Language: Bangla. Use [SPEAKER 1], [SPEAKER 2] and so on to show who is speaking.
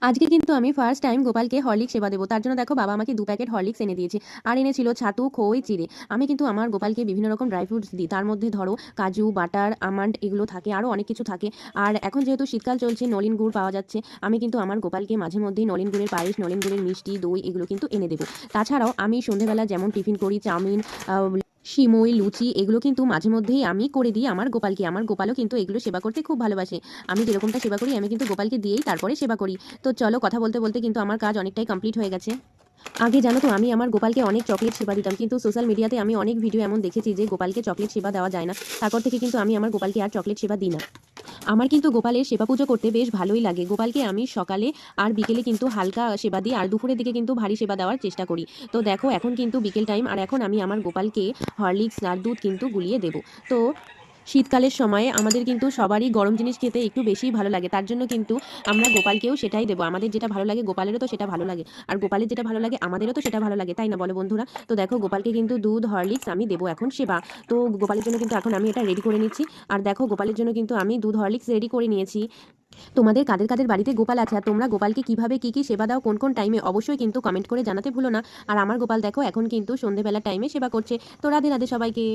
[SPEAKER 1] আজকে কিন্তু আমি ফার্স্ট টাইম গোপালকে হরলিক্স সেবা দেবো। তার জন্য দেখো বাবা আমাকে 2 প্যাকেট হরলিক্স এনে দিয়েছে। আর এনেছিল ছাতু, খই, চিড়ে। আমি কিন্তু আমার গোপালকে বিভিন্ন রকম ড্রাই ফ্রুটস দিই। তার মধ্যে ধরো কাজু, বাটার, আমন্ড এগুলো থাকে, আরও অনেক কিছু থাকে। আর এখন যেহেতু শীতকাল চলছে, নলেন গুড় পাওয়া যাচ্ছে। আমি কিন্তু আমার গোপালকে মাঝে মধ্যেই নলেন গুড়ের পায়েস, নলেন গুড়ের মিষ্টি, দই এগুলো কিন্তু এনে দেবো। তাছাড়াও আমি সন্ধ্যেবেলা যেমন টিফিন করি, চাউমিন, সিমই, লুচি এগুলো কিন্তু মাঝে মধ্যেই আমি করে দিই আমার গোপালকে। আমার গোপালও কিন্তু এগুলো সেবা করতে খুব ভালোবাসে। আমি যেরকমটা সেবা করি আমি কিন্তু গোপালকে দিয়েই তারপরে সেবা করি। তো চলো, কথা বলতে বলতে কিন্তু আমার কাজ অনেকটাই কমপ্লিট হয়ে গেছে। আগে জানো তো আমি আমার গোপালকে অনেক চকলেট সেবা দিতাম, কিন্তু সোশ্যাল মিডিয়াতে আমি অনেক ভিডিও এমন দেখেছি যে গোপালকে চকলেট সেবা দেওয়া যায় না। তারপর থেকে কিন্তু আমি আমার গোপালকে আর চকলেট সেবা দিই না। আমার কিন্তু গোপালের সেবা পুজো করতে বেশ ভালোই লাগে। গোপালকে আমি সকালে আর বিকেলে কিন্তু হালকা সেবা দিই, আর দুপুরের দিকে কিন্তু ভারী সেবা দেওয়ার চেষ্টা করি। তো দেখো এখন কিন্তু বিকেল টাইম, আর এখন আমি আমার গোপালকে হরলিক্স আর দুধ কিন্তু গুলিয়ে দেবো। তো শীতকালের সময় আমাদের কিন্তু সবারই গরম জিনিস খেতে একটু বেশিই ভালো লাগে। তার জন্য কিন্তু আমরা গোপালকেও সেটাই দেবো। আমাদের যেটা ভালো লাগে গোপালেরও তো সেটা ভালো লাগে, আর গোপালের যেটা ভালো লাগে আমাদেরও তো সেটা ভালো লাগে, তাই না বলো বন্ধুরা? তো দেখো গোপালকে কিন্তু দুধ, হরলিক্স আমি দেবো এখন সেবা। তো গোপালের জন্য কিন্তু এখন আমি এটা রেডি করে নিচ্ছি। আর দেখো গোপালের জন্য কিন্তু আমি দুধ, হরলিক্স রেডি করে নিয়েছি। তোমাদের কাদের কাদের বাড়িতে গোপাল আছে, আর তোমরা গোপালকে কিভাবে কি কি সেবা দাও, কোন কোন টাইমে, অবশ্যই কিন্তু কমেন্ট করে জানাতে ভুলো না। আর আমার গোপাল দেখো এখন কিন্তু সন্ধেবেলার টাইমে সেবা করছে। তো রাধে রাধে সবাইকে।